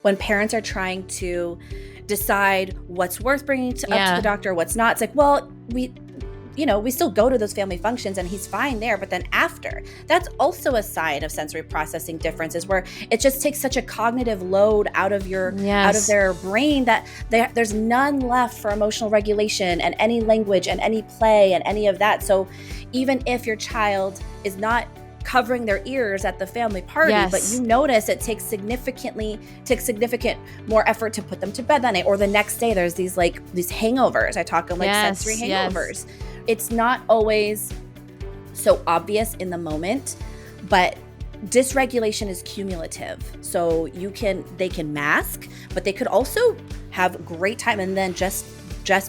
When parents are trying to decide what's worth bringing up to the doctor, what's not, it's like, well, we still go to those family functions and he's fine there. But then after, that's also a sign of sensory processing differences where it just takes such a cognitive load out of their brain that there's none left for emotional regulation and any language and any play and any of that. So even if your child is not covering their ears at the family party, but you notice it takes significant more effort to put them to bed that night, or the next day there's these hangovers. I talk of sensory hangovers. It's not always so obvious in the moment, but dysregulation is cumulative. So they can mask, but they could also have great time, and then just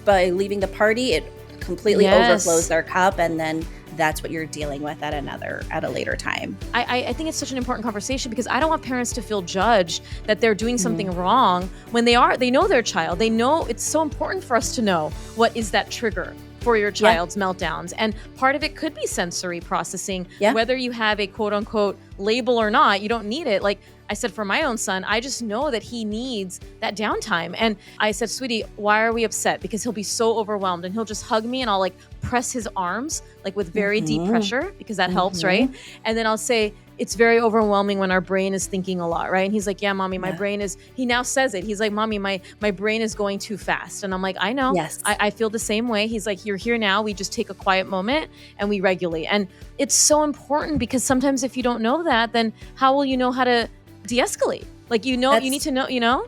by leaving the party, it completely overflows their cup, and then that's what you're dealing with at a later time. I think it's such an important conversation because I don't want parents to feel judged that they're doing something wrong when they know their child. They know it's so important for us to know what is that trigger for your child's meltdowns. And part of it could be sensory processing, whether you have a quote unquote label or not. You don't need it. Like I said, for my own son, I just know that he needs that downtime. And I said, sweetie, why are we upset? Because he'll be so overwhelmed and he'll just hug me and I'll like press his arms like with very deep pressure because that helps, right? And then I'll say, it's very overwhelming when our brain is thinking a lot, right? And he's like, yeah, mommy, my brain is, he now says it. He's like, mommy, my brain is going too fast. And I'm like, I know, I feel the same way. He's like, you're here now. We just take a quiet moment and we regulate. And it's so important because sometimes if you don't know that, then how will you know how to de-escalate? Like, you need to know.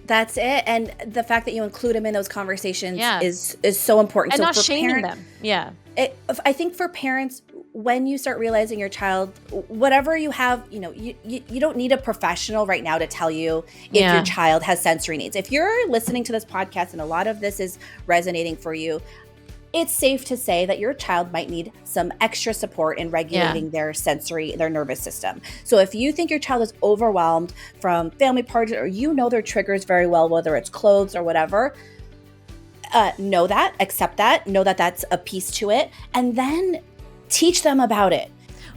That's it. And the fact that you include them in those conversations is so important. And so not shaming them. Yeah. I think for parents, when you start realizing your child, whatever you have, you don't need a professional right now to tell you if your child has sensory needs. If you're listening to this podcast and a lot of this is resonating for you, it's safe to say that your child might need some extra support in regulating their nervous system. So if you think your child is overwhelmed from family parties, or their triggers very well, whether it's clothes or whatever, know that, accept that, know that that's a piece to it, and then teach them about it.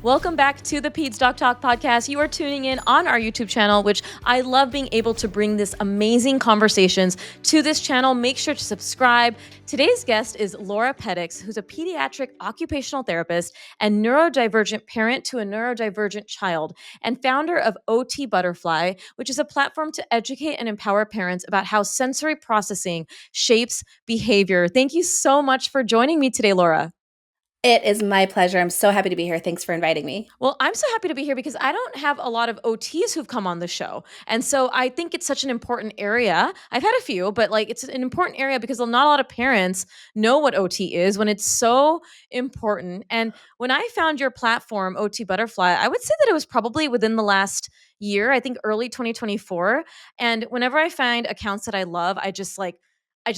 Welcome back to the Peds Doc Talk podcast. You are tuning in on our YouTube channel, which I love being able to bring this amazing conversations to this channel. Make sure to subscribe. Today's guest is Laura Petix, who's a pediatric occupational therapist and neurodivergent parent to a neurodivergent child, and founder of OT Butterfly, which is a platform to educate and empower parents about how sensory processing shapes behavior. Thank you so much for joining me today, Laura. It is my pleasure. I'm so happy to be here. Thanks for inviting me. Well, I'm so happy to be here because I don't have a lot of OTs who've come on the show. And so I think it's such an important area. I've had a few, but it's an important area because not a lot of parents know what OT is when it's so important. And when I found your platform, OT Butterfly, I would say that it was probably within the last year, I think early 2024. And whenever I find accounts that I love, I just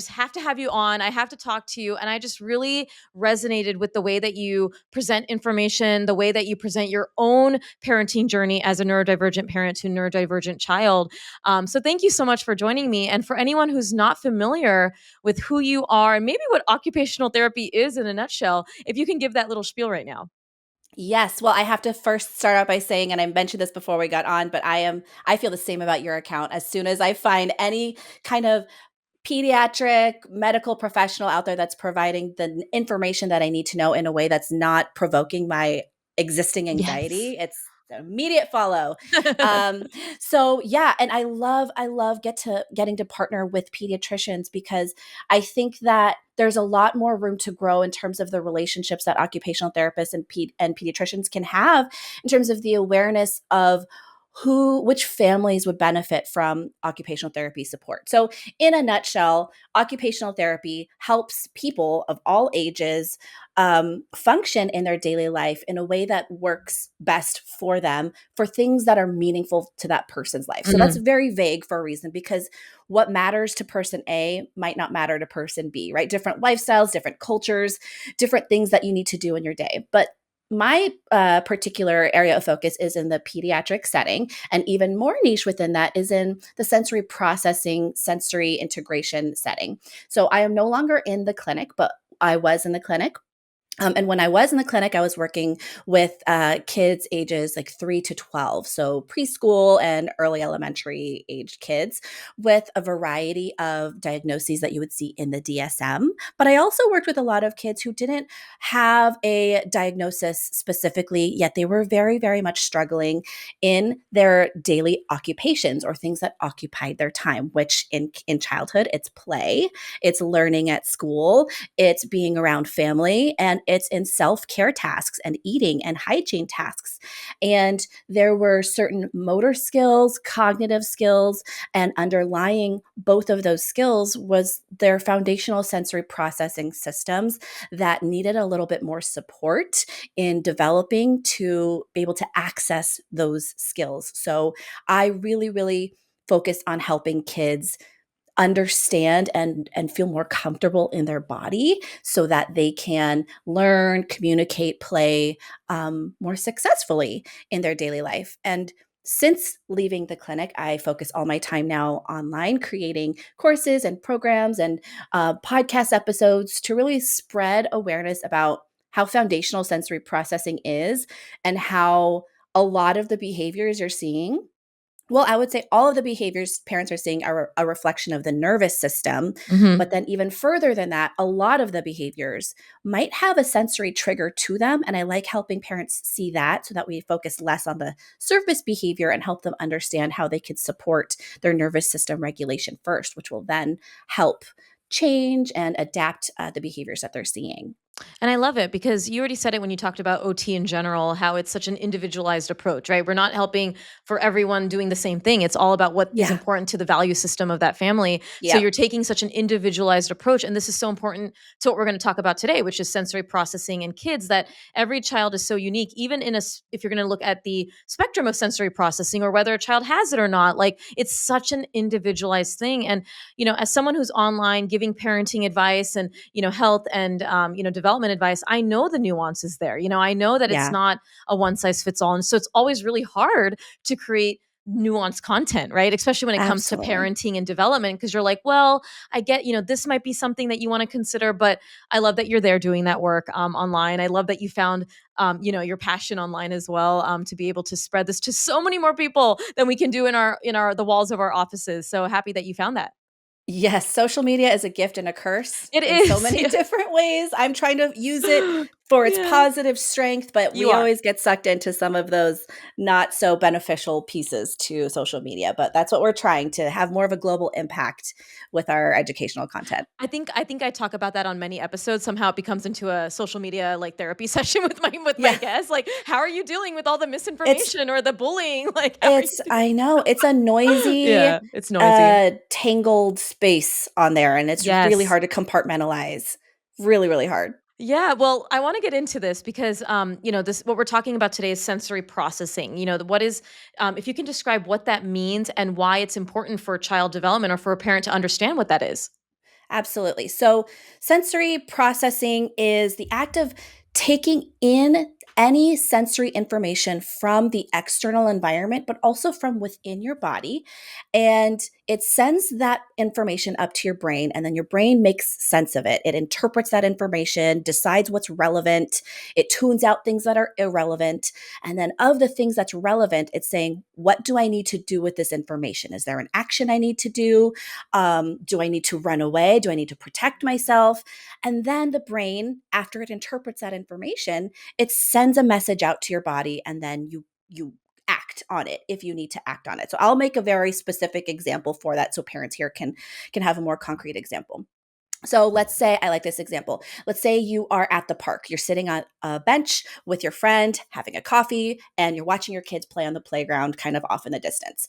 have to have you on. I have to talk to you. And I just really resonated with the way that you present information, the way that you present your own parenting journey as a neurodivergent parent to a neurodivergent child. So thank you so much for joining me. And for anyone who's not familiar with who you are and maybe what occupational therapy is in a nutshell, if you can give that little spiel right now. Yes. Well, I have to first start out by saying, and I mentioned this before we got on, but I feel the same about your account. As soon as I find any kind of pediatric medical professional out there that's providing the information that I need to know in a way that's not provoking my existing anxiety, it's an immediate follow. So yeah, and I love getting to partner with pediatricians because I think that there's a lot more room to grow in terms of the relationships that occupational therapists and pediatricians can have in terms of the awareness of which families would benefit from occupational therapy support. So in a nutshell, occupational therapy helps people of all ages function in their daily life in a way that works best for them for things that are meaningful to that person's life. So that's very vague for a reason, because what matters to person A might not matter to person B, right? Different lifestyles, different cultures, different things that you need to do in your day. But my particular area of focus is in the pediatric setting, and even more niche within that is in the sensory processing, sensory integration setting. So I am no longer in the clinic, but I was in the clinic And when I was in the clinic, I was working with kids ages like 3 to 12, so preschool and early elementary aged kids with a variety of diagnoses that you would see in the DSM. But I also worked with a lot of kids who didn't have a diagnosis specifically, yet they were very, very much struggling in their daily occupations or things that occupied their time, which in childhood, it's play, it's learning at school, it's being around family, and it's in self-care tasks and eating and hygiene tasks. And there were certain motor skills, cognitive skills, and underlying both of those skills was their foundational sensory processing systems that needed a little bit more support in developing to be able to access those skills. So I really, really focused on helping kids understand and feel more comfortable in their body so that they can learn, communicate, play more successfully in their daily life. And since leaving the clinic, I focus all my time now online, creating courses and programs and podcast episodes to really spread awareness about how foundational sensory processing is and how a lot of the behaviors you're seeing, well, I would say all of the behaviors parents are seeing are a reflection of the nervous system. Hmm. But then, even further than that, a lot of the behaviors might have a sensory trigger to them. And I like helping parents see that so that we focus less on the surface behavior and help them understand how they could support their nervous system regulation first, which will then help change and adapt the behaviors that they're seeing. And I love it because you already said it when you talked about OT in general, how it's such an individualized approach, right? We're not helping for everyone doing the same thing. It's all about what is Yeah. important to the value system of that family. So Yeah. you're taking such an individualized approach. And this is so important to what we're going to talk about today, which is sensory processing in kids, that every child is so unique, even if you're going to look at the spectrum of sensory processing or whether a child has it or not, like it's such an individualized thing. And, as someone who's online giving parenting advice and, health and, development advice, I know the nuances there. I know that it's Yeah. not a one size fits all. And so it's always really hard to create nuanced content, right? Especially when it comes to Absolutely. parenting and development, because you're like, well, I get, this might be something that you want to consider, but I love that you're there doing that work online. I love that you found, your passion online as well, to be able to spread this to so many more people than we can do the walls of our offices. So happy that you found that. Yes, social media is a gift and a curse It in so is. many Yeah. different ways. I'm trying to use it for its Yeah, positive strength, but you we are. always get sucked into some of those not so beneficial pieces to social media. But that's what we're trying to have more of a global impact with our educational content. I think I talk about that on many episodes. Somehow it becomes into a social media like therapy session with my Yeah, guests. Like, how are you dealing with all the it's misinformation or the bullying? Like, how are you doing? I know it's a noisy, Yeah, it's noisy. tangled space on there, and it's really Yes. hard to compartmentalize. Really, really hard. Yeah, well, I want to get into this because, this what we're talking about today is sensory processing. What is, if you can describe what that means and why it's important for child development or for a parent to understand what that is. Absolutely. So, sensory processing is the act of taking in any sensory information from the external environment, but also from within your body. And it sends that information up to your brain, and then your brain makes sense of it. It interprets that information, decides what's relevant, it tunes out things that are irrelevant. And then, of the things that's relevant, it's saying, what do I need to do with this information? Is there an action I need to do? Do I need to run away? Do I need to protect myself? And then the brain, after it interprets that information, it sends a message out to your body, and then you act on it if you need to act on it. So I'll make a very specific example for that so parents here can have a more concrete example. So let's say, I like this example. Let's say you are at the park. You're sitting on a bench with your friend, having a coffee, and you're watching your kids play on the playground kind of off in the distance.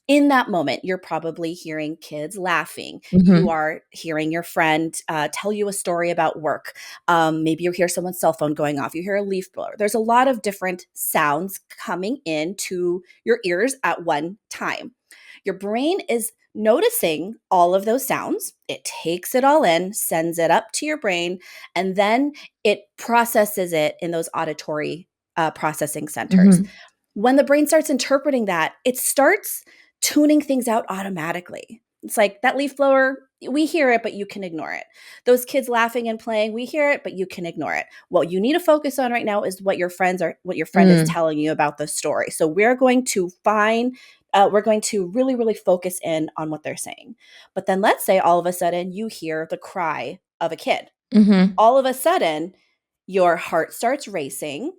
In that moment, you're probably hearing kids laughing. You Mhm. are hearing your friend tell you a story about work. Maybe you hear someone's cell phone going off. You hear a leaf blower. There's a lot of different sounds coming into your ears at one time. Your brain is noticing all of those sounds. It takes it all in, sends it up to your brain, and then it processes it in those auditory processing centers. Mhm. When the brain starts interpreting that, it starts tuning things out automatically. It's like that leaf blower, we hear it, but you can ignore it. Those kids laughing and playing, we hear it, but you can ignore it. What you need to focus on right now is what your friend is Mm. telling you about the story. So we're going to really, really focus in on what they're saying. But then let's say all of a sudden you hear the cry of a kid. Mhm. All of a sudden, your heart starts racing.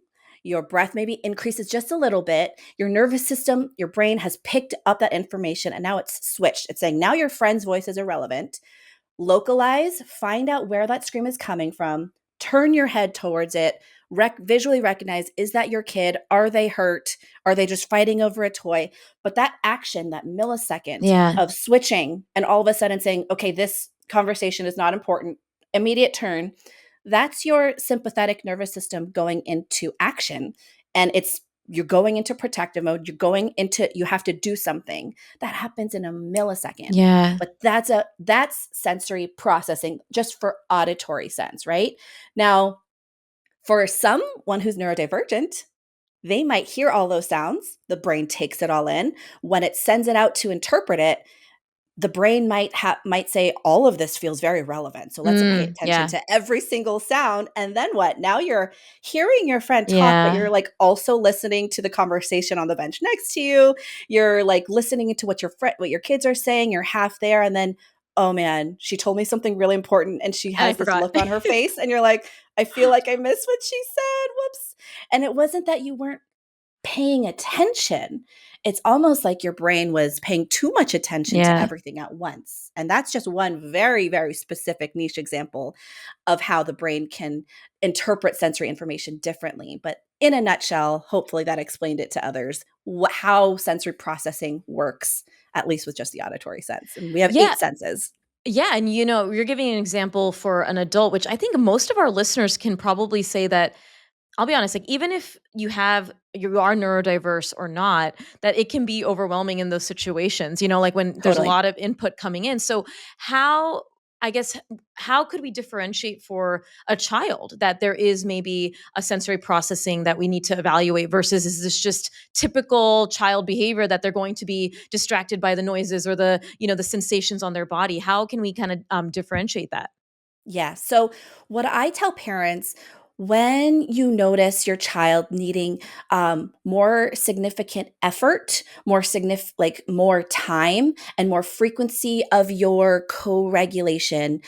Your breath maybe increases just a little bit. Your nervous system, your brain has picked up that information and now it's switched. It's saying now your friend's voice is irrelevant. Localize, find out where that scream is coming from, turn your head towards it, visually recognize, is that your kid? Are they hurt? Are they just fighting over a toy? But that action, that millisecond Yeah. of switching and all of a sudden saying, okay, this conversation is not important, immediate turn, that's your sympathetic nervous system going into action. And you're going into protective mode. You have to do something. That happens in a millisecond. Yeah. But that's sensory processing just for auditory sense, right? Now, for someone who's neurodivergent, they might hear all those sounds. The brain takes it all in. When it sends it out to interpret it, the brain might say all of this feels very relevant. So let's pay attention Yeah. to every single sound. And then what? Now you're hearing your friend talk, but Yeah. you're like also listening to the conversation on the bench next to you. You're like listening to what your kids are saying. You're half there, and then oh man, she told me something really important, and she And I has this forgot. look on her face, and you're like, I feel like I missed what she said. Whoops. And it wasn't that you weren't paying attention. It's almost like your brain was paying too much attention to Yeah. everything at once. And that's just one very, very specific niche example of how the brain can interpret sensory information differently. But in a nutshell, hopefully that explained it to others how sensory processing works, at least with just the auditory sense. And we have Yeah. 8 senses. Yeah, and you're giving an example for an adult, which I think most of our listeners can probably say that I'll be honest, like even if you are neurodiverse or not, that it can be overwhelming in those situations, like when there's a Totally. lot of input coming in. So how I guess how could we differentiate for a child that there is maybe a sensory processing that we need to evaluate versus is this just typical child behavior that they're going to be distracted by the noises or the sensations on their body? How can we kind of differentiate that? Yeah. So, what I tell parents when you notice your child needing more significant effort, more time, and more frequency of your co-regulation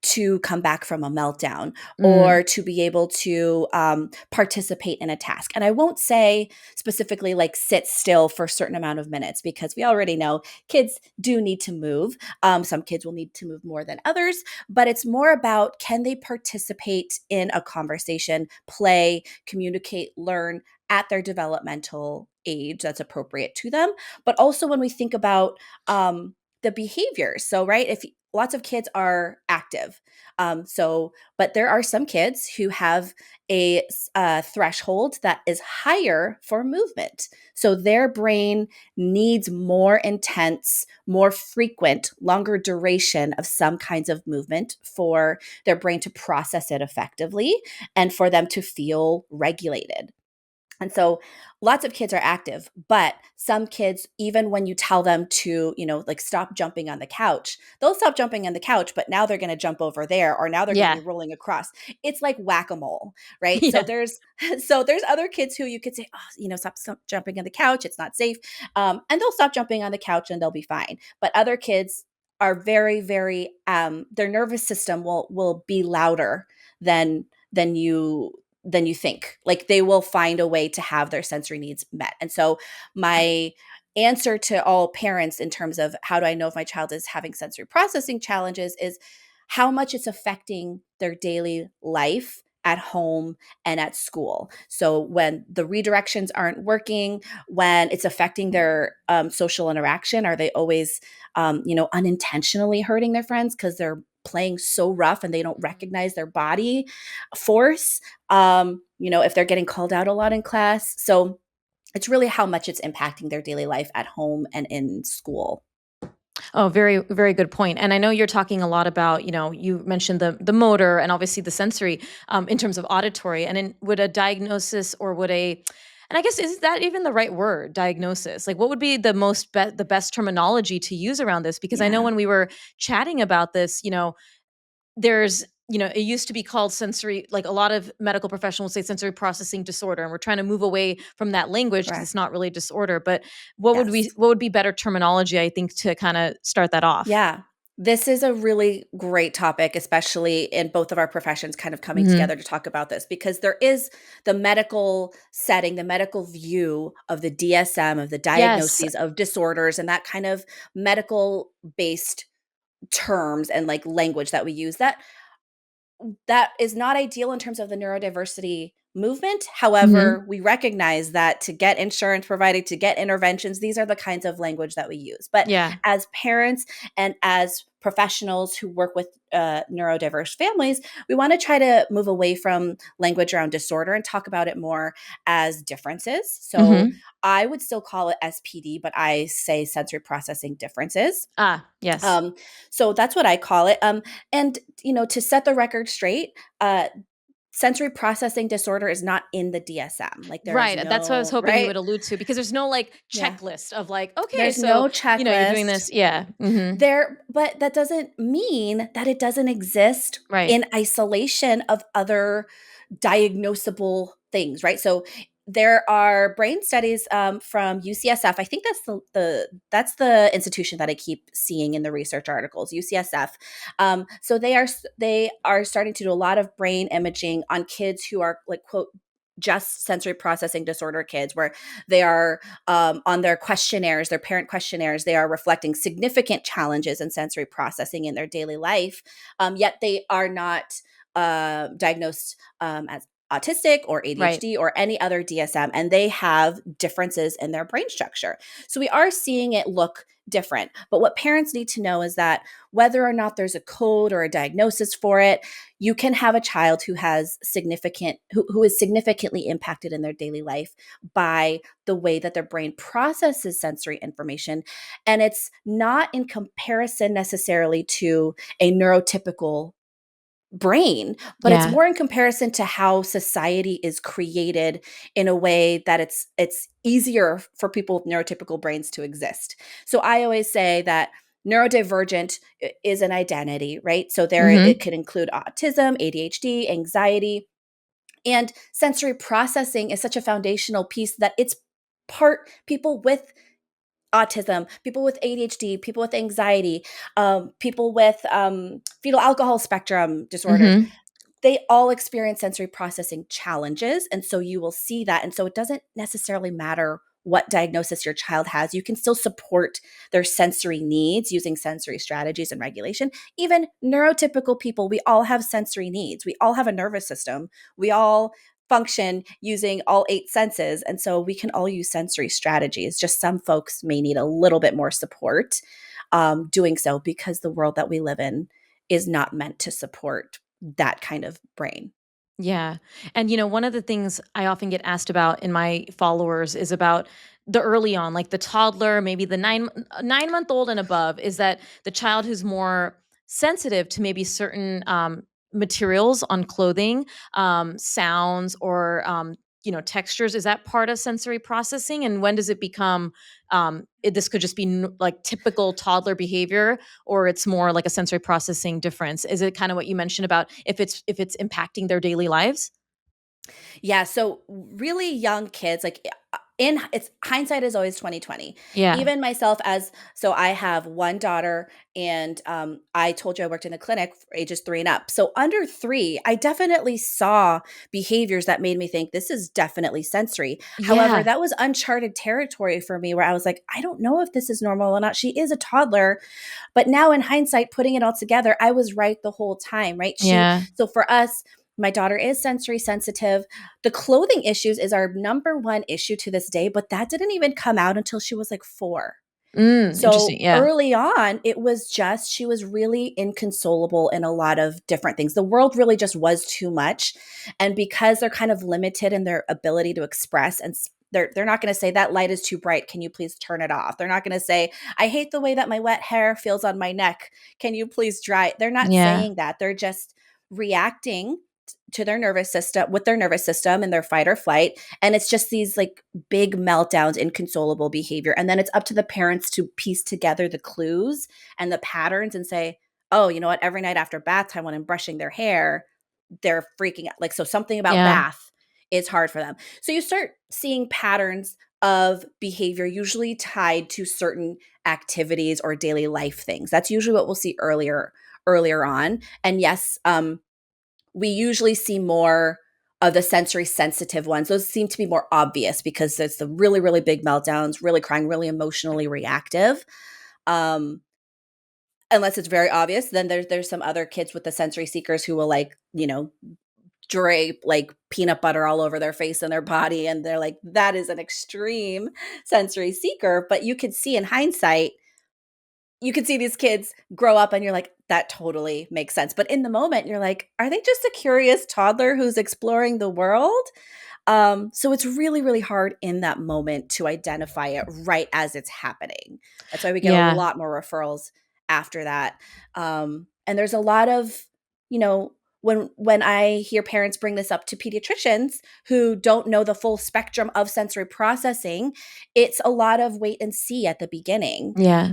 to come back from a meltdown Mm, or to be able to participate in a task. And I won't say specifically like sit still for a certain amount of minutes because we already know kids do need to move. Some kids will need to move more than others, but it's more about can they participate in a conversation, play, communicate, learn at their developmental age that's appropriate to them. But also when we think about the behaviors, so right, if lots of kids are active, but there are some kids who have a threshold that is higher for movement. So their brain needs more intense, more frequent, longer duration of some kinds of movement for their brain to process it effectively and for them to feel regulated. And so lots of kids are active, but some kids, even when you tell them to, like stop jumping on the couch, they'll stop jumping on the couch, but now they're going to jump over there or now they're going to yeah. be rolling across. It's like whack-a-mole, right? So Yeah. there's other kids who you could say, oh, stop jumping on the couch. It's not safe. And they'll stop jumping on the couch and they'll be fine. But other kids are very, very, their nervous system will be louder than than you than you think. Like they will find a way to have their sensory needs met. And so my answer to all parents in terms of how do I know if my child is having sensory processing challenges is how much it's affecting their daily life at home and at school. So when the redirections aren't working, when it's affecting their social interaction, are they always, unintentionally hurting their friends because they're playing so rough and they don't recognize their body force? If they're getting called out a lot in class. So it's really how much it's impacting their daily life at home and in school. Oh, very, very good point. And I know you're talking a lot about, you mentioned the motor and obviously the sensory in terms of auditory. And would a diagnosis or would a And I guess, is that even the right word, diagnosis? Like, what would be the best terminology to use around this? Because I know Yeah, when we were chatting about this, there's it used to be called sensory, like a lot of medical professionals say sensory processing disorder, and we're trying to move away from that language because it's correct. not really a disorder. But Yes. what would be better terminology, I think, to kind of start that off? Yeah. This is a really great topic, especially in both of our professions kind of coming Hmm. together to talk about this, because there is the medical setting, the medical view of the DSM, of the Yes. diagnoses of disorders, and that kind of medical based terms and like language that we use that is not ideal in terms of the neurodiversity movement. Hmm. However, we recognize that to get insurance provided, to get interventions, these are the kinds of language that we use. But Yeah. as parents and as professionals who work with neurodiverse families, we want to try to move away from language around disorder and talk about it more as differences. So Hmm. I would still call it SPD, but I say sensory processing differences. Ah, yes. Um, so that's what I call it. And to set the record straight, sensory processing disorder is not in the DSM. Like there is Right. That's what I was no hoping you right. would allude to, because there's no like Yeah, checklist of like, okay, there's so no you're doing checklist this. Yeah. Hmm. there, but that doesn't mean that it doesn't exist Right. in isolation of other diagnosable things, right? So there are brain studies from UCSF. I think that's the institution that I keep seeing in the research articles. UCSF. So they are starting to do a lot of brain imaging on kids who are like quote just sensory processing disorder kids, where they are on their questionnaires, their parent questionnaires, they are reflecting significant challenges in sensory processing in their daily life, yet they are not diagnosed as autistic or Right. ADHD or any other DSM, and they have differences in their brain structure. So we are seeing it look different. But what parents need to know is that whether or not there's a code or a diagnosis for it, you can have a child who is significantly impacted in their daily life by the way that their brain processes sensory information. And it's not in comparison necessarily to a neurotypical brain, but it's Yeah. more in comparison to how society is created in a way that it's easier for people with neurotypical brains to exist. So I always say that neurodivergent is an identity, right? So there it Hmm. could include autism, ADHD, anxiety, and sensory processing is such a foundational piece that it's part people with autism, people with ADHD, people with anxiety, people with fetal alcohol spectrum disorders, Hmm. they all experience sensory processing challenges. And so you will see that. And so it doesn't necessarily matter what diagnosis your child has. You can still support their sensory needs using sensory strategies and regulation. Even neurotypical people, we all have sensory needs. We all have a nervous system. We all function using all eight senses. And so we can all use sensory strategies. Just some folks may need a little bit more support doing so because the world that we live in is not meant to support that kind of brain. Yeah. And one of the things I often get asked about in my followers is about the early on, like the toddler, maybe the 9-month old and above, is that the child who's more sensitive to maybe certain materials on clothing, sounds, or textures. Is that part of sensory processing? And when does it become this could just be like typical toddler behavior, or it's more like a sensory processing difference? Is it kind of what you mentioned about if it's impacting their daily lives? Yeah, so really young kids, like in it's hindsight is always 2020. Yeah. Even myself as so I have one daughter and I told you I worked in a clinic for ages 3 and up. So under 3, I definitely saw behaviors that made me think this is definitely sensory. However, Yeah. that was uncharted territory for me where I was like, I don't know if this is normal or not. She is a toddler, but now in hindsight, putting it all together, I was right the whole time, right? Yeah. So for us, my daughter is sensory sensitive. The clothing issues is our number one issue to this day, but that didn't even come out until she was like 4. Interesting. So Yeah. early on, it was just she was really inconsolable in a lot of different things. The world really just was too much. And because they're kind of limited in their ability to express and they're not going to say that light is too bright. Can you please turn it off? They're not going to say, I hate the way that my wet hair feels on my neck. Can you please dry it? They're not Yeah. saying that. They're just reacting to their nervous system, with their nervous system and their fight or flight. And it's just these like big meltdowns, inconsolable behavior. And then it's up to the parents to piece together the clues and the patterns and say, oh, you know what? Every night after bath time when I'm brushing their hair, they're freaking out. Like, so something about Yeah. bath is hard for them. So you start seeing patterns of behavior usually tied to certain activities or daily life things. That's usually what we'll see earlier on. And yes, we usually see more of the sensory sensitive ones. Those seem to be more obvious because it's the really, really big meltdowns, really crying, really emotionally reactive. Um, Unless it's very obvious, then there's some other kids with the sensory seekers who will, like, you know, drape like peanut butter all over their face and their body, and they're like, that is an extreme sensory seeker. But you could see in hindsight, you could see these kids grow up and you're like, that totally makes sense. But in the moment, you're like, are they just a curious toddler who's exploring the world? So it's really, really hard in that moment to identify it right as it's happening. That's why we get a Yeah. lot more referrals after that. And there's a lot of, you know, when I hear parents bring this up to pediatricians who don't know the full spectrum of sensory processing, it's a lot of wait and see at the beginning. Yeah.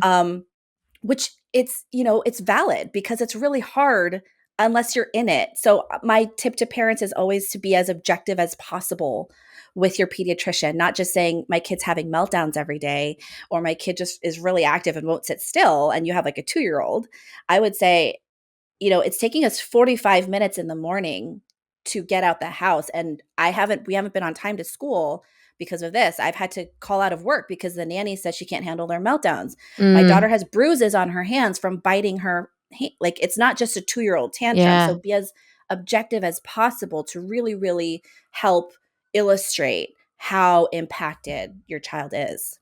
Which it's, you know, it's valid because it's really hard unless you're in it. So my tip to parents is always to be as objective as possible with your pediatrician, not just saying my kid's having meltdowns every day or my kid just is really active and won't sit still and you have like a 2-year-old. I would say, you know, it's taking us 45 minutes in the morning to get out the house. And we haven't been on time to school because of this. I've had to call out of work because the nanny says she can't handle their meltdowns. My daughter Mm, has bruises on her hands from biting her. Like, it's not just a 2-year-old tantrum. yeah. So be as objective as possible to really, really help illustrate how impacted your child is.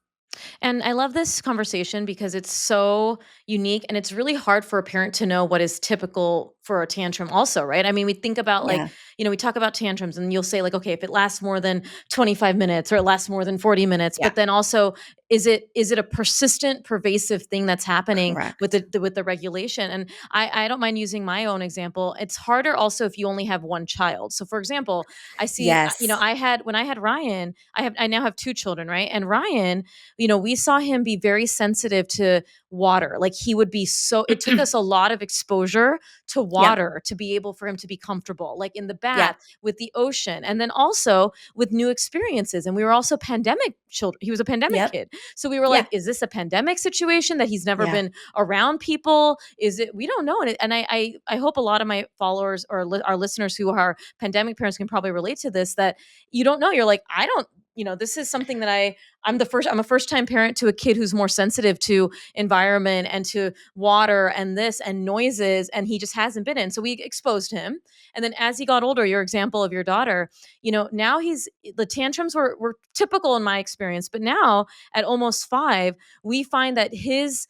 And I love this conversation because it's so unique and it's really hard for a parent to know what is typical for a tantrum also, right? I mean, we think about like, Yeah. we talk about tantrums and you'll say like, okay, if it lasts more than 25 minutes or it lasts more than 40 minutes, Yeah. but then also is it a persistent pervasive thing that's happening with Correct. with the regulation? And I don't mind using my own example. It's harder also if you only have one child. So for example, I see Yes. I had when I had Ryan, I now have two children, right? And Ryan, we saw him be very sensitive to water. Like he would be so, it took us a lot of exposure to Yeah. water to be able for him to be comfortable, like in the Yeah. bath, with the ocean, and then also with new experiences. And we were also pandemic children. He was a pandemic Yep. kid. So we were Yeah. like, is this a pandemic situation that he's never Yeah. been around people? Is it, we don't know. And I hope a lot of my followers or our listeners who are pandemic parents can probably relate to this, that you don't know. You're like, I don't, this is something that I'm a first time parent to a kid who's more sensitive to environment and to water and this and noises, and he just hasn't been in. So we exposed him. And then as he got older, your example of your daughter, now the tantrums were typical in my experience, but now at almost 5, we find that his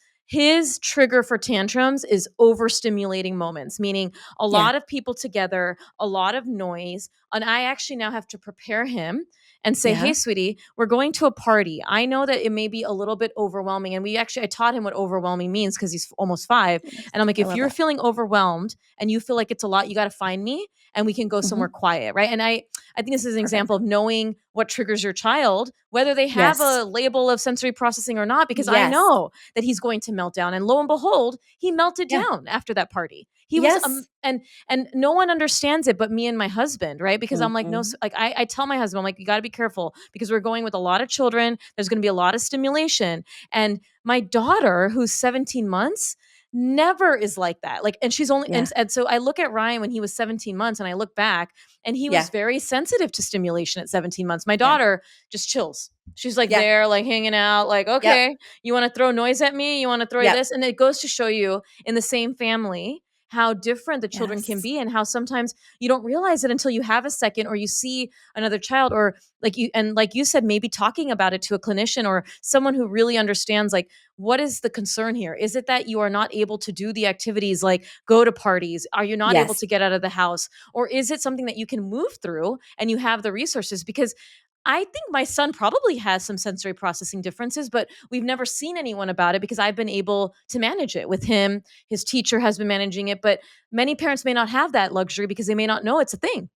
trigger for tantrums is overstimulating moments, meaning a Yeah. lot of people together, a lot of noise. And I actually now have to prepare him and say, hey, Yeah. sweetie, we're going to a party. I know that it may be a little bit overwhelming. And I taught him what overwhelming means because he's almost 5. Yes. And I'm like, I if love you're that. feeling overwhelmed and you feel like it's a lot, you got to find me and we can go somewhere Mhm. quiet. Right. And I think this is an example Perfect. of knowing what triggers your child, whether they have Yes. a label of sensory processing or not, because I Yes. know that he's going to melt down. And lo and behold, he melted Yeah. down after that party. He was Yes. and no one understands it but me and my husband, right? Because I'm like, no, Mhm. like I tell my husband, I'm like, you got to be careful because we're going with a lot of children. There's going to be a lot of stimulation. And my daughter, who's 17 months, never is like that. Like, and she's only, Yeah. and so I look at Ryan when he was 17 months and I look back and he was Yeah. very sensitive to stimulation at 17 months. My Yeah. daughter just chills. She's like Yeah. there, like hanging out, like, Yep. okay, you want to throw noise at me? You want to throw Yep. this? And it goes to show you in the same family how different the children can Yes. be and how sometimes you don't realize it until you have a second or you see another child, or like you said, maybe talking about it to a clinician or someone who really understands, like, what is the concern here? Is it that you are not able to do the activities, like go to parties? Are you not able Yes. to get out of the house? Or is it something that you can move through and you have the resources? Because I think my son probably has some sensory processing differences, but we've never seen anyone about it because I've been able to manage it with him. His teacher has been managing it, but many parents may not have that luxury because they may not know it's a thing.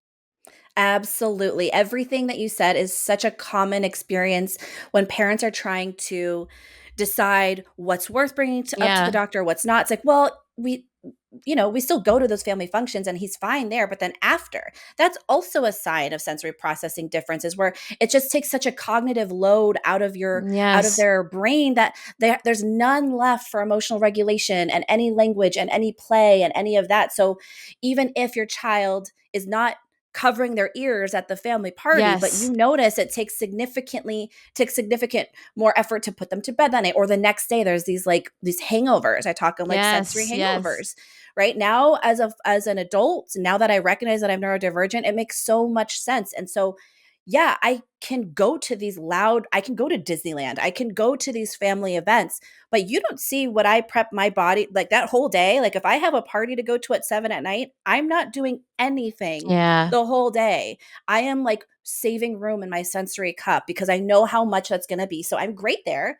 Absolutely. Everything that you said is such a common experience when parents are trying to decide what's worth bringing up to the Yeah. doctor, what's not. It's like, well, we still go to those family functions and he's fine there, but then after, that's also a sign of sensory processing differences where it just takes such a cognitive load out of Yes. their brain that there's none left for emotional regulation and any language and any play and any of that. So even if your child is not covering their ears at the family party, but you Yes. notice it takes significant more effort to put them to bed that night or the next day. There's these hangovers. I talk of like sensory Yes. Yes. hangovers. Right now, as an adult, now that I recognize that I'm neurodivergent, it makes so much sense. And so, yeah, I can go to Disneyland, I can go to these family events, but you don't see what I prep my body like that whole day. Like if I have a party to go to at 7 at night, I'm not doing anything Yeah. the whole day. I am like saving room in my sensory cup because I know how much that's going to be. So I'm great there.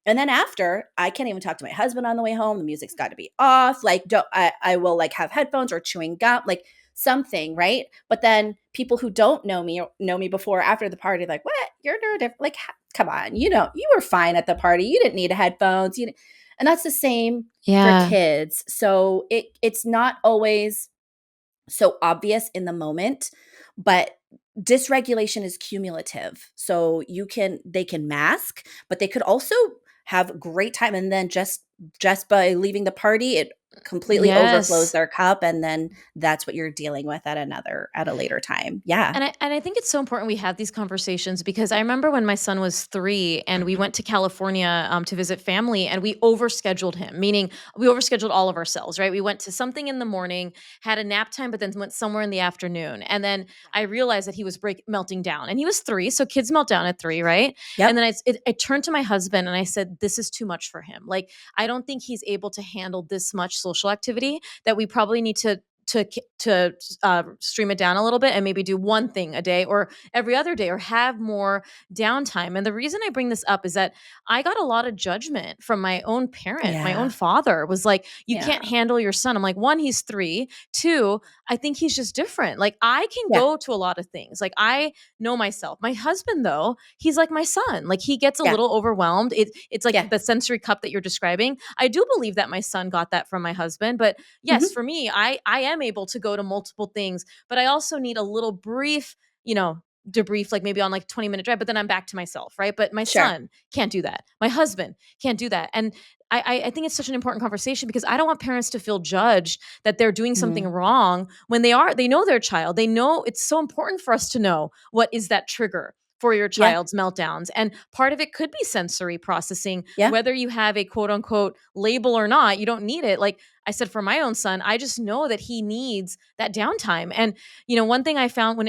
And then after, I can't even talk to my husband on the way home. The music's got to be off. Like, I will like have headphones or chewing gum, like something, right? But then people who don't know me or know me before or after the party, like, what? You're neurodivergent. Like, come on, you were fine at the party. You didn't need headphones. And that's the same for Yeah. kids. So it's not always so obvious in the moment, but dysregulation is cumulative. So they can mask, but they could also have great time and then just by leaving the party it completely overflows Yes. their cup and then that's what you're dealing with at a later time. Yeah. And I think it's so important we have these conversations because I remember when my son was 3 and we went to California to visit family and we overscheduled him, meaning we overscheduled all of ourselves, right? We went to something in the morning, had a nap time, but then went somewhere in the afternoon. And then I realized that he was melting down and he was 3. So kids melt down at 3, right? And Yep. then I turned to my husband and I said, this is too much for him. Like, I don't think he's able to handle this much social activity that we probably need to stream it down a little bit and maybe do one thing a day or every other day or have more downtime. And the reason I bring this up is that I got a lot of judgment from my own parent. My own Yeah. father was like, you Yeah. can't handle your son. I'm like, one, he's 3. 2, I think he's just different. Like, I can Yeah. go to a lot of things. Like, I know myself. My husband, though, he's like my son. Like, he gets a Yeah. little overwhelmed. It's like Yeah. the sensory cup that you're describing. I do believe that my son got that from my husband, but yes, Mhm. for me, I am able to go to multiple things, but I also need a little brief, debrief, like maybe on like 20-minute drive, but then I'm back to myself, right? But my Sure. son can't do that. My husband can't do that. And I think it's such an important conversation because I don't want parents to feel judged that they're doing something Mhm. wrong when they know their child. They know it's so important for us to know what is that trigger for your Yeah. child's meltdowns. And part of it could be sensory processing, Yeah. whether you have a quote unquote label or not, you don't need it. Like I said, for my own son, I just know that he needs that downtime. And, one thing I found when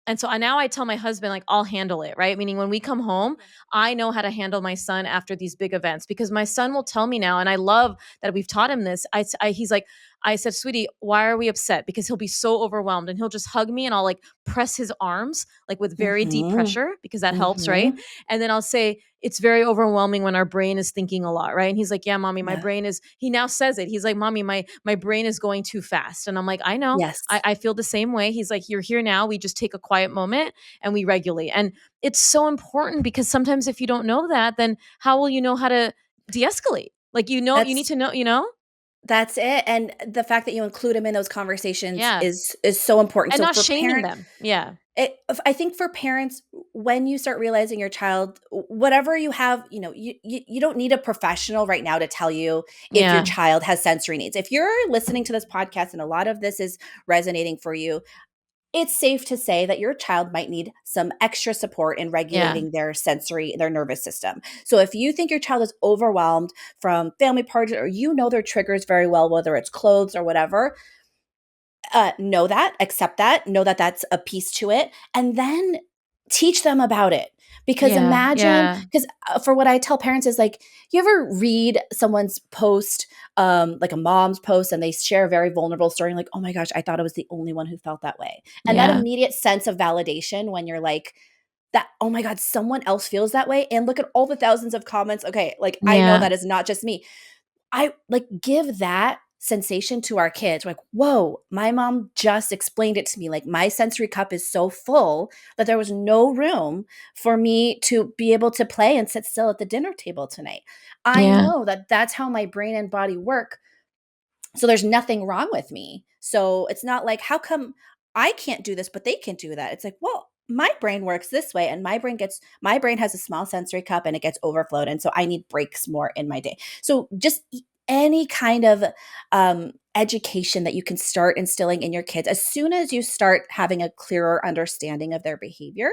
and so now I tell my husband, like, I'll handle it, right? Meaning when we come home, I know how to handle my son after these big events because my son will tell me now, and I love that we've taught him this. He's like, I said, sweetie, why are we upset? Because he'll be so overwhelmed and he'll just hug me and I'll like press his arms like with very deep Mhm. pressure because that helps, right? Mhm. And then I'll say, it's very overwhelming when our brain is thinking a lot, right? And he's like, yeah, mommy, my Yeah. brain is, he now says it. He's like, mommy, my brain is going too fast. And I'm like, I know, Yes. I feel the same way. He's like, you're here now. We just take a quiet moment and we regulate. And it's so important because sometimes if you don't know that, then how will you know how to de-escalate? Like, you need That's to know? That's it, and the fact that you include them in those conversations Yeah. is so important. And So not for shaming parent them. Yeah. I think for parents, when you start realizing your child whatever you have, you don't need a professional right now to tell you if your Yeah. child has sensory needs. If you're listening to this podcast and a lot of this is resonating for you, it's safe to say that your child might need some extra support in Yeah. regulating their nervous system. So if you think your child is overwhelmed from family parties or their triggers very well, whether it's clothes or whatever, know that, accept that, know that that's a piece to it, and then teach them about it. Because Yeah. imagine, Yeah. because for what I tell parents is like, you ever read someone's post, like a mom's post, and they share a very vulnerable story, like, oh my gosh, I thought I was the only one who felt that way. And that Yeah. immediate sense of validation when you're like, that, oh my God, someone else feels that way. And look at all the thousands of comments. Okay, like I know Yeah. that is not just me. I like give that sensation to our kids. Like, whoa, my mom just explained it to me. Like, my sensory cup is so full that there was no room for me to be able to play and sit still at the dinner table tonight. I Yeah. know that that's how my brain and body work. So there's nothing wrong with me. So it's not like, how come I can't do this, but they can do that? It's like, well, my brain works this way, and my brain has a small sensory cup and it gets overflowed. And so I need breaks more in my day. So just any kind of education that you can start instilling in your kids as soon as you start having a clearer understanding of their behavior.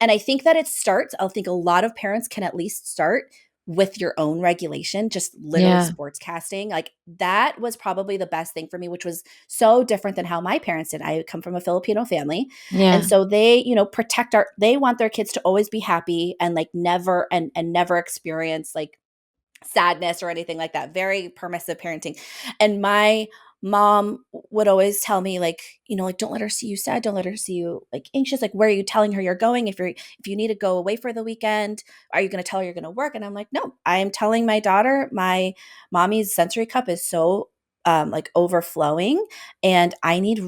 And I think that I think a lot of parents can at least start with your own regulation, just literally Yeah. sports casting. Like that was probably the best thing for me, which was so different than how my parents did. I come from a Filipino family. And Yeah. so they, they want their kids to always be happy and like never and never experience like sadness or anything like that. Very permissive parenting. And my mom would always tell me like, like don't let her see you sad, don't let her see you like anxious. Like where are you telling her you're going? If you need to go away for the weekend, are you going to tell her you're going to work? And I'm like, no, I am telling my daughter my mommy's sensory cup is so like overflowing, and I need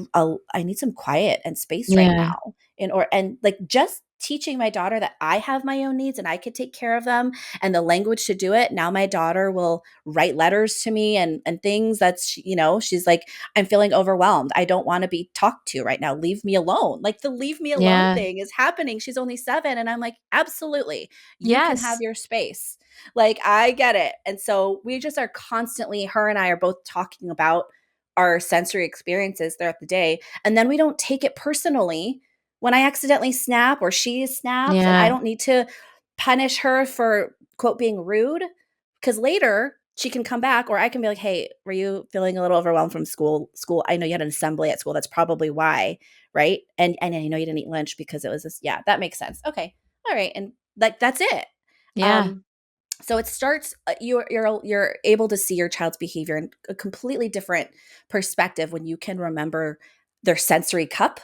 some quiet and space right Yeah. now. And like just teaching my daughter that I have my own needs and I could take care of them and the language to do it. Now my daughter will write letters to me and things that's, she's like, I'm feeling overwhelmed. I don't want to be talked to right now. Leave me alone. Like the leave me alone Yeah. thing is happening. She's only 7. And I'm like, absolutely. You can have Yes. your space. Like I get it. And so we just are constantly, her and I are both talking about our sensory experiences throughout the day. And then we don't take it personally when I accidentally snap or she snaps, and I Yeah. don't need to punish her for quote being rude, because later she can come back, or I can be like, hey, were you feeling a little overwhelmed from school? I know you had an assembly at school, that's probably why, right? And I know you didn't eat lunch because it was this. Yeah, that makes sense. Okay, all right. And like that's it. Yeah. um so it starts you're able to see your child's behavior in a completely different perspective when you can remember their sensory cup,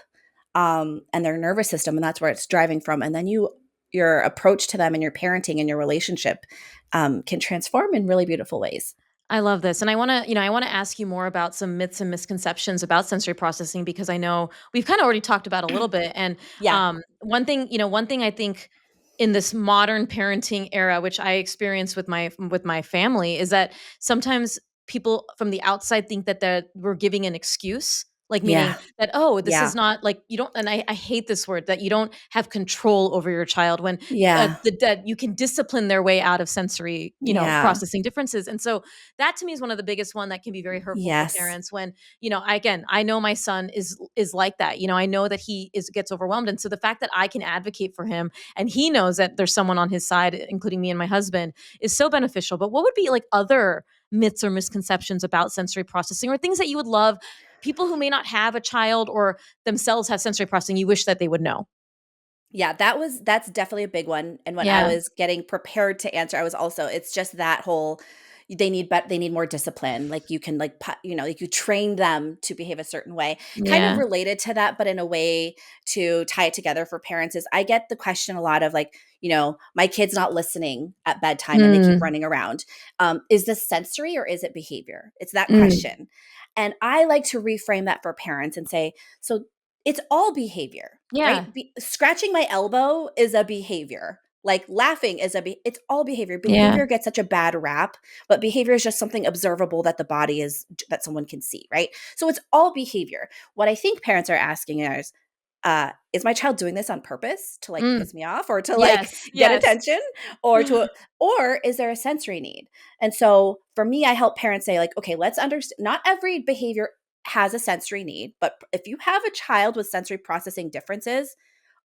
and their nervous system, and that's where it's driving from. And then your approach to them and your parenting and your relationship can transform in really beautiful ways. I love this. And I want to ask you more about some myths and misconceptions about sensory processing because I know we've kind of already talked about a little bit. And Yeah, one thing I think in this modern parenting era, which I experience with my family, is that sometimes people from the outside think that we're giving an excuse. Like yeah, meaning that, oh, this is yeah, not like you don't, and I hate this word that you don't have control over your child when yeah, that you can discipline their way out of sensory, yeah, processing differences. And so that to me is one of the biggest one that can be very hurtful for yes, parents when, again, I know my son is like that. I know that he is gets overwhelmed. And so the fact that I can advocate for him and he knows that there's someone on his side, including me and my husband, is so beneficial. But what would be like other myths or misconceptions about sensory processing or things that you would love people who may not have a child or themselves have sensory processing you wish that they would know? yeah, that's definitely a big one. And when I Yeah. was getting prepared to answer, I was also, it's just that whole, they need more discipline. Like you can like like you train them to behave a certain way. Kind of Yeah. related to that, but in a way to tie it together for parents is I get the question a lot of like, my kid's not listening at bedtime and they keep Mm, running around. Is this sensory or is it behavior? It's that mm. question. And I like to reframe that for parents and say, so it's all behavior, Yeah. right? Scratching my elbow is a behavior. Like laughing is it's all behavior. Yeah. Behavior gets such a bad rap, but behavior is just something observable that the body is that someone can see, right? So it's all behavior. What I think parents are asking is my child doing this on purpose to like Mm. piss me off or to like Yes. get Yes. attention, or is there a sensory need? And so for me, I help parents say like, okay, let's understand. Not every behavior has a sensory need, but if you have a child with sensory processing differences,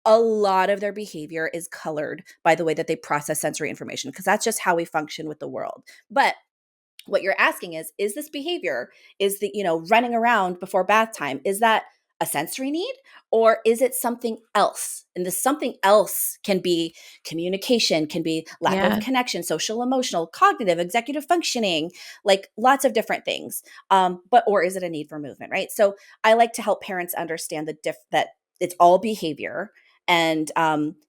a lot of their behavior is colored by the way that they process sensory information, because that's just how we function with the world. But what you're asking is this behavior, is the running around before bath time, is that a sensory need, or is it something else? And the something else can be communication, can be lack of Yeah. connection, social emotional, cognitive, executive functioning, like lots of different things. But or is it a need for movement, right? So I like to help parents understand that it's all behavior, And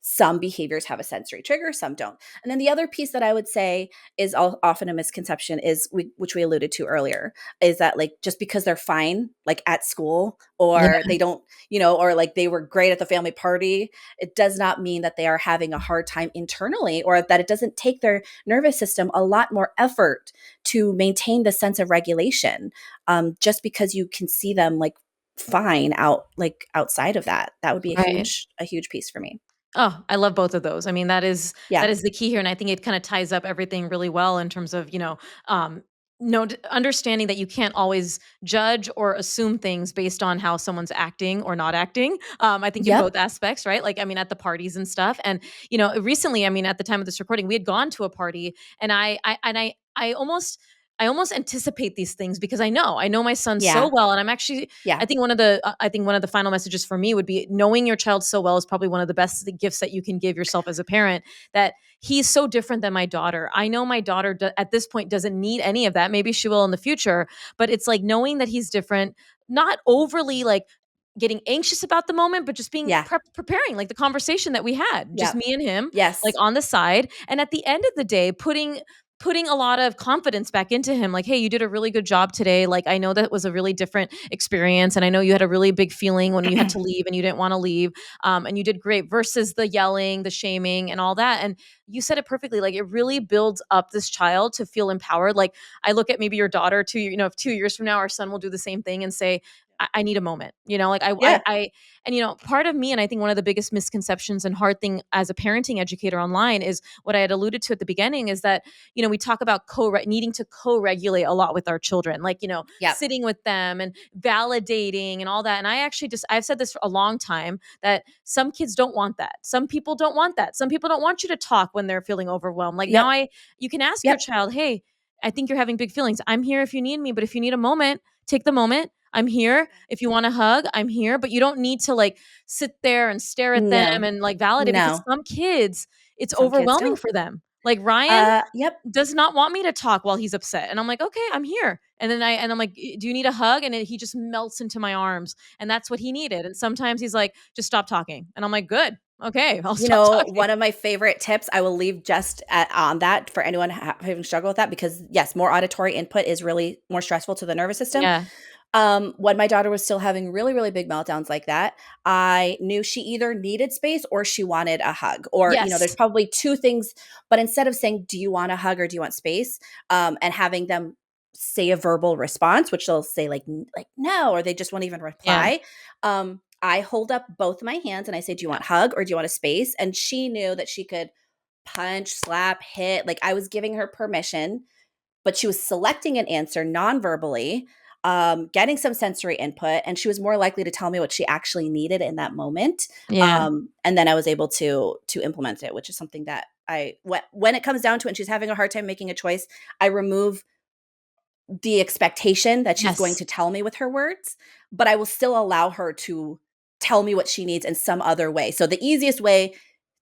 some behaviors have a sensory trigger, some don't. And then the other piece that I would say is often a misconception is which we alluded to earlier, is that like just because they're fine like at school, Yeah. or they don't, or like they were great at the family party, it does not mean that they are having a hard time internally, or that it doesn't take their nervous system a lot more effort to maintain the sense of regulation. Just because you can see them like fine outside of that would be Right. a huge piece for me. Oh, I love both of those. I mean, that Yeah. is the key here, and I think it kinda ties up everything really well in terms of, no d understanding that you can't always judge or assume things based on how someone's acting or not acting, I think in Yep. both aspects, right? Like, I mean, at the parties and stuff, and, recently, I mean, at the time of this recording, we had gone to a party, and I almost anticipate these things because I know my son so Yeah. well, and I'm actually Yeah. I think one of the final messages for me would be knowing your child so well is probably one of the best gifts that you can give yourself as a parent. That he's so different than my daughter. I know my daughter at this point doesn't need any of that. Maybe she will in the future, but it's like knowing that he's different, not overly like getting anxious about the moment, but just being Yeah. preparing like the conversation that we had, just Yep. me and him, like Yes. on the side. And at the end of the day, putting a lot of confidence back into him, like, hey, you did a really good job today, like I know that was a really different experience, and I know you had a really big feeling when you had to leave and you didn't want to leave, and you did great, versus the yelling, the shaming, and all that. And you said it perfectly, like it really builds up this child to feel empowered. Like I look at maybe your daughter if 2 years from now our son will do the same thing and say, I need a moment, like Yeah. and part of me, and I think one of the biggest misconceptions and hard thing as a parenting educator online is what I had alluded to at the beginning, is that we talk about needing to co-regulate a lot with our children, like, Yep. sitting with them and validating and all that. And I actually I've said this for a long time, that some kids don't want that. Some people don't want that. Some people don't want you to talk when they're feeling overwhelmed. Like Yep. you can ask your Yep. child, hey, I think you're having big feelings. I'm here if you need me, but if you need a moment, take the moment. I'm here. If you want a hug, I'm here. But you don't need to like sit there and stare at them No. and like validate, because No. some kids, it's Some kids overwhelming don't. for them. Like Ryan Yep. does not want me to talk while he's upset. And I'm like, okay, I'm here. And I'm like, do you need a hug? And then he just melts into my arms. And that's what he needed. And sometimes he's like, just stop talking. And I'm like, good. Okay, I'll stop talking. One of my favorite tips I will leave on that for anyone having struggled with that, because yes, more auditory input is really more stressful to the nervous system. Yeah. When my daughter was still having really, really big meltdowns like that, I knew she either needed space or she wanted a hug. Or, there's Yes. probably two things. But instead of saying, do you want a hug or do you want space? And having them say a verbal response, which they'll say like no, or they just won't even Yeah. reply. I hold up both my hands and I say, do you want hug or do you want a space? And she knew that she could punch, slap, hit. Like I was giving her permission, but she was selecting an answer non-verbally, getting some sensory input, and she was more likely to tell me what she actually needed in that moment. Yeah. And then I was able to implement it, which is something that when it comes down to it and she's having a hard time making a choice, I remove the expectation that she's going Yes. to tell me with her words, but I will still allow her to tell me what she needs in some other way. So the easiest way,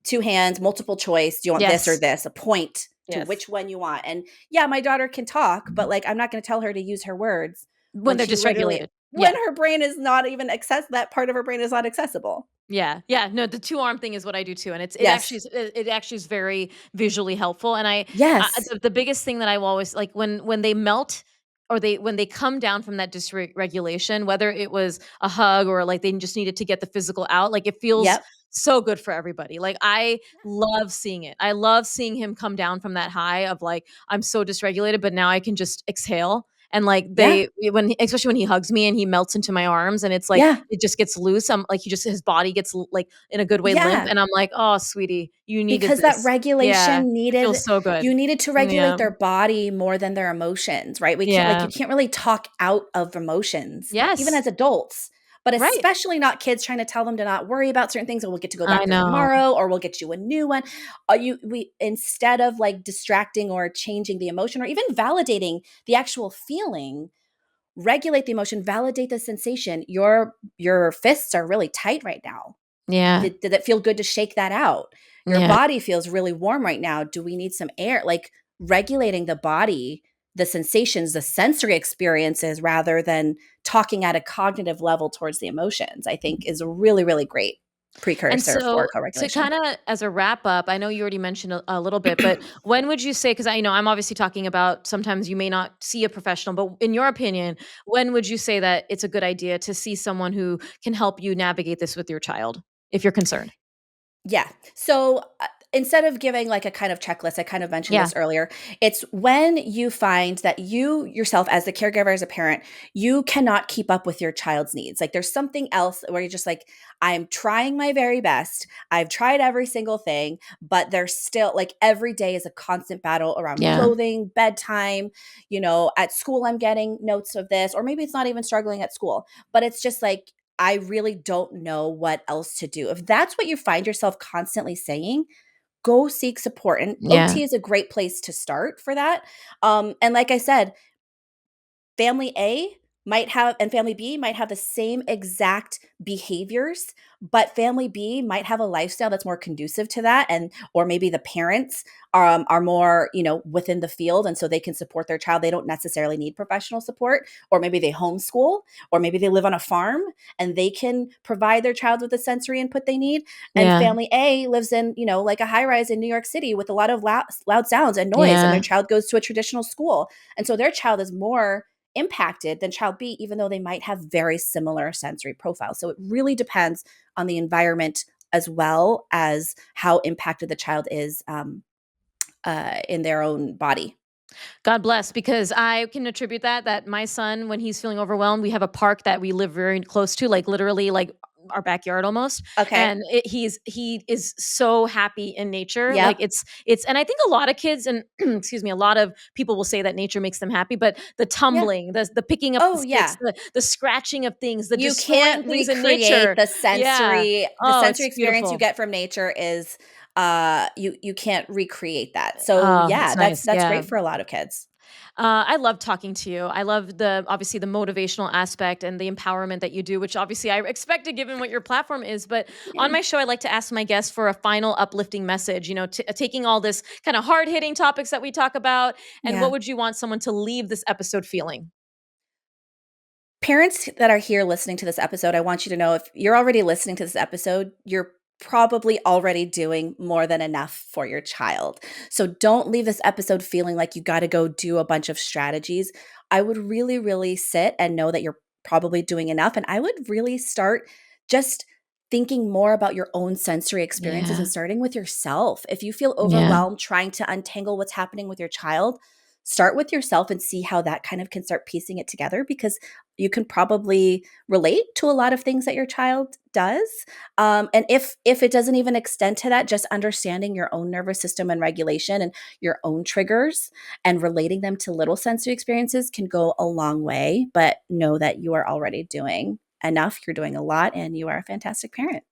two hands, multiple choice. Do you want this or Yes. this? A point to Yes. which one you want. And yeah, my daughter can talk, but like I'm not going to tell her to use her words When when they're she literally dysregulated. when Yeah. her brain is not even that part of her brain is not accessible. Yeah, yeah, no, the two-arm thing is what I do too, and Yes. it actually is very visually helpful, and Yes. the biggest thing that I will always like when they melt, or when they come down from that dysregulation, whether it was a hug or like they just needed to get the physical out, like it feels Yep. so good for everybody. Like I love seeing it. I love seeing him come down from that high of like, I'm so dysregulated, but now I can just exhale. And like Yeah. especially when he hugs me and he melts into my arms, and it's like Yeah. it just gets loose. I'm like, his body gets like in a good way limp, Yeah. and I'm like, oh, sweetie, you needed Because that this. Yeah, regulation it needed feels so good. you needed to regulate Yeah, their body more than their emotions, right? We can't yeah, you can't really talk out of emotions, even yes, as adults, but right. especially not kids trying to tell them to not worry about certain things, or we'll get to go I back there know. tomorrow, or we'll get you a new one. We instead of like distracting or changing the emotion or even validating the actual feeling, regulate the emotion, validate the sensation. Your fists are really tight right now. Yeah, Did it feel good to shake that out? Your yeah, body feels really warm right now. Do we need some air? Like regulating the body, the sensations, the sensory experiences, rather than talking at a cognitive level towards the emotions, I think is really, really great. And precursor for so to co-regulation. kind of as a wrap up, I know you already mentioned a little bit, but when would you say, because I know I'm obviously talking about sometimes you may not see a professional, but in your opinion, when would you say that it's a good idea to see someone who can help you navigate this with your child if you're concerned? Yeah. So instead of giving like a kind of checklist, I kind of mentioned Yeah. this earlier. It's when you find that you yourself, as the caregiver, as a parent, you cannot keep up with your child's needs. Like there's something else where you're just like, I'm trying my very best. I've tried every single thing, but there's still like every day is a constant battle around Yeah. clothing, bedtime. At school, I'm getting notes of this, or maybe it's not even struggling at school, but it's just like, I really don't know what else to do. If that's what you find yourself constantly saying, go seek support. And Yeah. OT is a great place to start for that. And like I said, family A might have and family B might have the same exact behaviors, but family B might have a lifestyle that's more conducive to that, and or maybe the parents are more, within the field, and so they can support their child. They don't necessarily need professional support, or maybe they homeschool, or maybe they live on a farm and they can provide their child with the sensory input they need. And Yeah. family A lives in, like a high rise in New York City with a lot of loud sounds and noise, and their Yeah. child goes to a traditional school, and so their child is more impacted than child B, even though they might have very similar sensory profiles. So it really depends on the environment as well as how impacted the child is in their own body. God bless, because I can attribute that my son, when he's feeling overwhelmed, we have a park that we live very close to, like literally like our backyard almost. Okay. And he is so happy in nature. Like Yep. it's and I think a lot of kids and excuse me, a lot of people will say that nature makes them happy, but the Yeah. tumbling, the picking up the Oh, sticks, yeah. the scratching of things, the You destroying can't things in recreate nature. the Yeah. sensory the Oh, sensory it's experience you beautiful. get from nature is you can't recreate that. So Oh, yeah, it's that's nice. that's Yeah. great for a lot of kids. I love talking to you. I love the obviously the motivational aspect and the empowerment that you do, which obviously I expected given what your platform is. But on Yeah. my show, I like to ask my guests for a final uplifting message. Taking all this kind of hard hitting topics that we talk about, and what Yeah. would you want someone to leave this episode feeling? Parents that are here listening to this episode, I want you to know if you're already listening to this episode, you're probably already doing more than enough for your child. So don't leave this episode feeling like you got to go do a bunch of strategies. I would really, really sit and know that you're probably doing enough. And I would really start just thinking more about your own sensory experiences Yeah. and starting with yourself. If you feel Yeah. overwhelmed trying to untangle what's happening with your child, start with yourself and see how that kind of can start piecing it together, because you can probably relate to a lot of things that your child does. And if it doesn't even extend to that, just understanding your own nervous system and regulation and your own triggers and relating them to little sensory experiences can go a long way. But know that you are already doing enough. You're doing a lot, and you are a fantastic parent.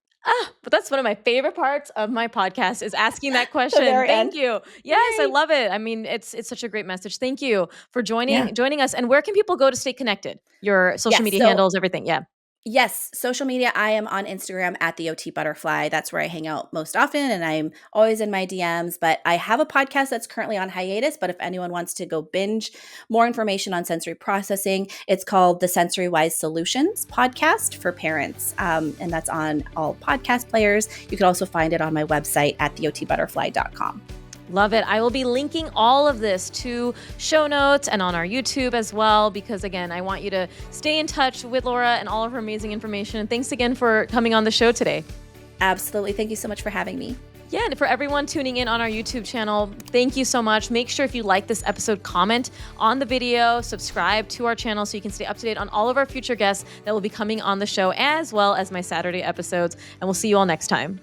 But that's one of my favorite parts of my podcast is asking that The question. very Thank end. you. Yes, I Yay. love it. I mean, it's such a great message. Thank you for Yeah. joining us. And where can people go to stay connected? Your social Yes. media So handles, everything. Yeah. yes, social media. I am on Instagram at the OT Butterfly. That's where I hang out most often, and I'm always in my DMs. But I have a podcast that's currently on hiatus. But if anyone wants to go binge more information on sensory processing, it's called the Sensory Wise Solutions Podcast for Parents, and that's on all podcast players. You can also find it on my website at theotbutterfly.com. Love it. I will be linking all of this to show notes and on our YouTube as well, because again, I want you to stay in touch with Laura and all of her amazing information. And thanks again for coming on the show today. Absolutely. Thank you so much for having me. Yeah, and for everyone tuning in on our YouTube channel, thank you so much. Make sure if you like this episode, comment on the video, subscribe to our channel so you can stay up to date on all of our future guests that will be coming on the show, as well as my Saturday episodes. And we'll see you all next time.